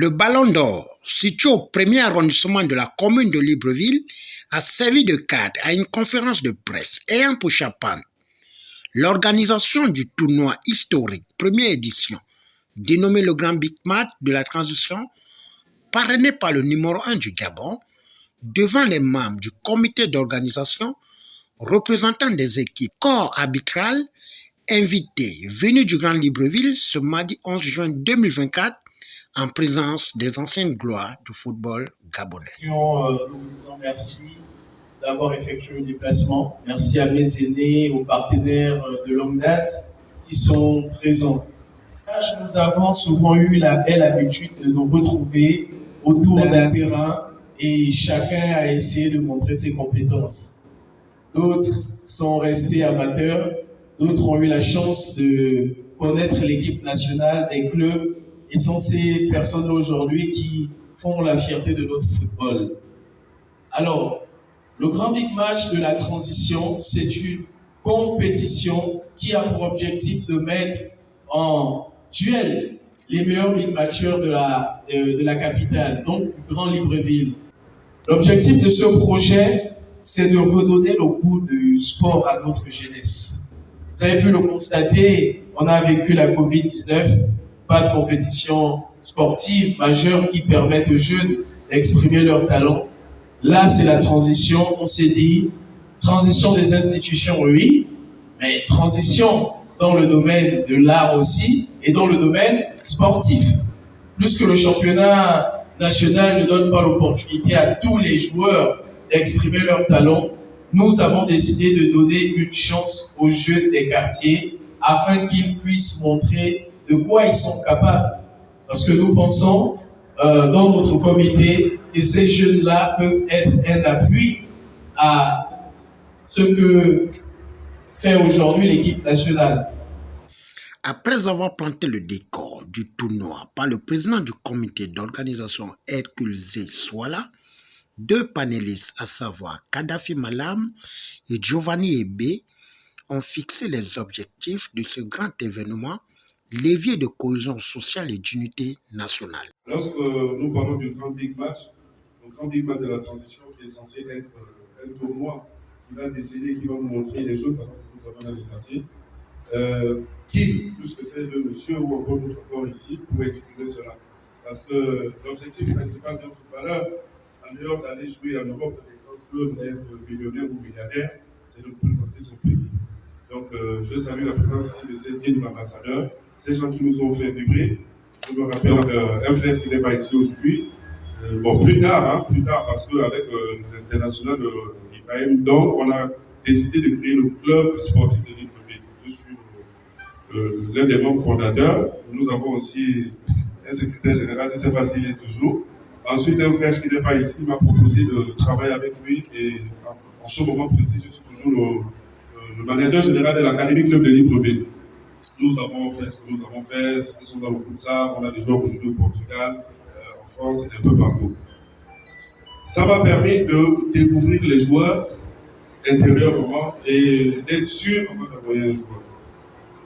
Le Ballon d'Or, situé au premier arrondissement de la commune de Libreville, a servi de cadre à une conférence de presse ayant pour chaperon l'organisation du tournoi historique première édition, dénommé le Grand Big Match de la transition, parrainé par le numéro 1 du Gabon, devant les membres du comité d'organisation, représentants des équipes, corps arbitral, invités venus du Grand Libreville ce mardi 11 juin 2024 en présence des anciennes gloires du football gabonais. Nous vous disons merci d'avoir effectué le déplacement. Merci à mes aînés, aux partenaires de longue date qui sont présents. Nous avons souvent eu la belle habitude de nous retrouver autour d'un terrain et chacun a essayé de montrer ses compétences. D'autres sont restés amateurs, d'autres ont eu la chance de connaître l'équipe nationale, des clubs, et sont ces personnes aujourd'hui qui font la fierté de notre football. Alors, le Grand Big Match de la transition, c'est une compétition qui a pour objectif de mettre en duel les meilleurs big matcheurs de la capitale, donc du Grand Libreville. L'objectif de ce projet, c'est de redonner le goût du sport à notre jeunesse. Vous avez pu le constater, on a vécu la Covid-19, pas de compétition sportive majeure qui permettent aux jeunes d'exprimer leur talent. Là, c'est la transition. On s'est dit, transition des institutions, oui, mais transition dans le domaine de l'art aussi et dans le domaine sportif. Plus que le championnat national ne donne pas l'opportunité à tous les joueurs d'exprimer leur talent, nous avons décidé de donner une chance aux jeunes des quartiers afin qu'ils puissent montrer de quoi ils sont capables. Parce que nous pensons, dans notre comité, que ces jeunes-là peuvent être un appui à ce que fait aujourd'hui l'équipe nationale. Après avoir planté le décor du tournoi par le président du comité d'organisation Hercule Zé Swala, deux panélistes, à savoir Kadhafi Malam et Giovanni Ebé, ont fixé les objectifs de ce grand événement, levier de cohésion sociale et d'unité nationale. Lorsque nous parlons du Grand Big Match, le Grand Big Match de la transition qui est censé être un tournoi qui va décider, qui va nous montrer les jeux que nous avons dans les quartiers, qui, plus que c'est le monsieur ou encore notre corps ici, pour expliquer cela. Parce que l'objectif principal d'un footballeur, en dehors d'aller jouer en Europe, d'être millionnaire ou milliardaire, c'est de représenter son pays. Donc, je salue la présence ici de ces 10 ambassadeurs, ces gens qui nous ont fait vibrer. Je me rappelle un frère qui n'est pas ici aujourd'hui. Plus tard, parce qu'avec l'international Ibrahim, donc on a décidé de créer le club sportif de Libreville. Je suis l'un des membres fondateurs. Nous avons aussi un secrétaire général, je ne sais pas s'il est toujours. Ensuite, un frère qui n'est pas ici m'a proposé de travailler avec lui et en ce moment précis, je suis toujours le manager général de l'Académie Club de Libreville. Nous avons fait ce que nous avons fait, ceux qui sont dans le futsal, on a des joueurs aujourd'hui au Portugal, en France et un peu partout. Ça m'a permis de découvrir les joueurs intérieurement et d'être sûr avant d'envoyer un joueur.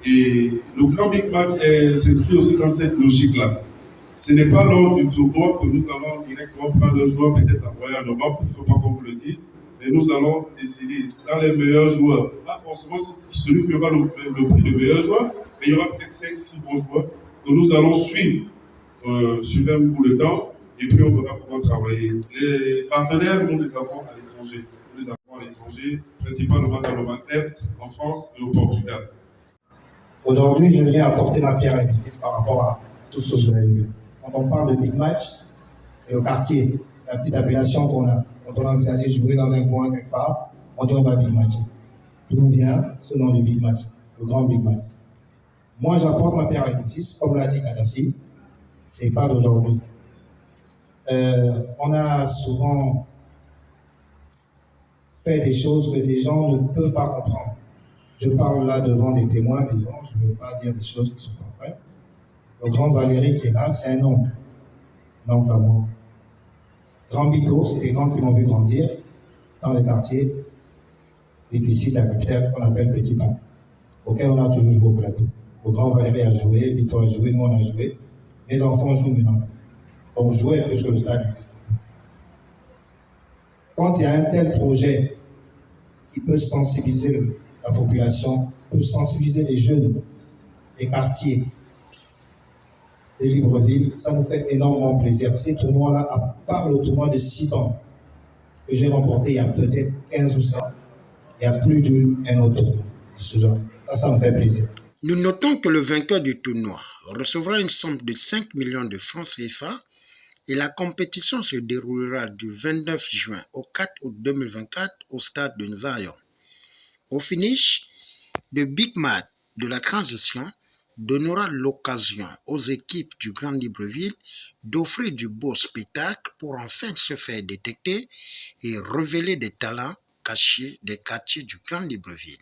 Et le Grand Big Match s'inscrit aussi dans cette logique-là. Ce n'est pas lors du tournoi que nous allons directement prendre un joueur, peut-être envoyer en Europe, il ne faut pas qu'on vous le dise. Et nous allons décider dans les meilleurs joueurs. Pas forcément celui qui aura le prix de meilleur joueur, mais il y aura peut-être 5-6 bons joueurs que nous allons suivre sur un bout de temps et puis on verra comment travailler. Les partenaires, nous les avons à l'étranger. Nous les avons à l'étranger, principalement dans le Maghreb, en France et au Portugal. Aujourd'hui, je viens apporter ma pierre à l'édifice par rapport à tout ce que vous avez vu. Quand on parle de Big Match, c'est le quartier, c'est la petite appellation qu'on a. Quand on a envie d'aller jouer dans un coin quelque part, on dit on va Big Match. D'où vient ce nom de Big Match, le Grand Big Match. Moi, j'apporte ma pierre à l'édifice, comme l'a dit Kadhafi, c'est pas d'aujourd'hui. On a souvent fait des choses que les gens ne peuvent pas comprendre. Je parle là devant des témoins vivants, je ne veux pas dire des choses qui sont pas vraies. Le grand Valérie qui est là, c'est un oncle à moi. Grand Bito, c'est des gens qui m'ont vu grandir dans les quartiers difficiles de la capitale qu'on appelle Petit Pape, auquel on a toujours joué au plateau. Le grand Valérie a joué, Bito a joué, nous on a joué. Mes enfants jouent maintenant. on jouait puisque le stade existe. Quand il y a un tel projet qui peut sensibiliser la population, peut sensibiliser les jeunes, les quartiers de Libreville, ça nous fait énormément plaisir. Ces tournois-là, à part le tournoi de 6 ans que j'ai remporté il y a peut-être 15 ou 100, il y a plus d'un autre tournoi de ce genre. Ça me fait plaisir. Nous notons que le vainqueur du tournoi recevra une somme de 5 millions de francs CFA et la compétition se déroulera du 29 juin au 4 août 2024 au stade de Zion. Au finish, le Big Match de la transition donnera l'occasion aux équipes du Grand Libreville d'offrir du beau spectacle pour enfin se faire détecter et révéler des talents cachés des quartiers du Grand Libreville.